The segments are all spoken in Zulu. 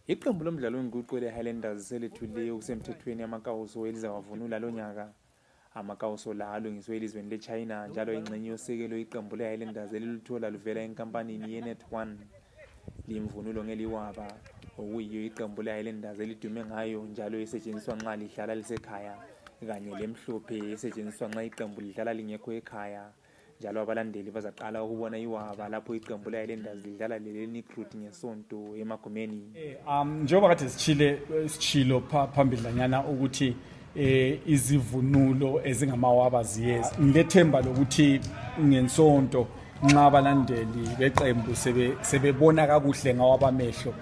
Iqembu lomdlalo wenguqu leHighlanders selethule okusemthethweni Amakawuso elizawavunula lo nyaka. Amakawuso la alungiswe elizweni leChina njalo ingxenye yosekelo iqembu leHighlanders eliluthola luvela enkampanini yeNet1. Limvunulo ngeliwaba okuyiyo iqembu leHighlanders elidume ngayo njalo esetshenziswa nxa lihlala lisekhaya kanye lemhlophe esetshenziswa nxa iqembu lidlala lingekho ekhaya. Njalo abalandeli bazaqala ukubona iwaba lapho iqembu leHighlanders lidlala leNicruit ngesonto emagumeni. Njengoba kade sitshilo phambidlanyana ukuthi izivunulo ezingamawaba ziyeza, ngilethemba lokuthi ngensonto nxa abalandeli beqembu sebebona kakuhle ngawabamehlo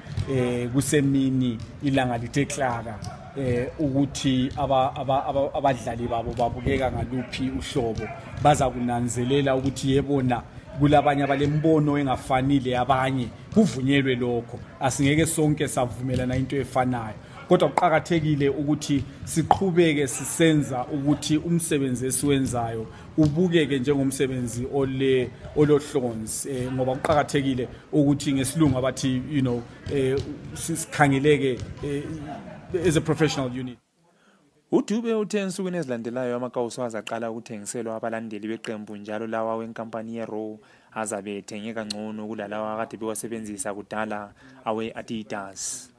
kusemini ilanga lithe klaka ukuthi abadlali babo babukeka ngaluphi uhlobo, baza kunanzelela ukuthi yebona kulabanye abalembono engafanile abanye, kuvunyelwe lokho. Asingeke sonke savumelana into efanayo, kodwa kuqhakathekile ukuthi siqhubeke sisenza ukuthi umsebenzi esiwenzayo ubukeke njengomsebenzi olohlonzi, ngoba kuqhakathekile ukuthi ngesilungu abathi sikhangeleke as a professional unit. UDube uthe ensukwini ezilandelayo Amakawuso azaqala ukuthengiselwa abalandeli beqembu njalo lawa wenkampani yeRaw azabe ethengeka ngcono kulalawa akade bewasebenzisa kudala awe-Adidas.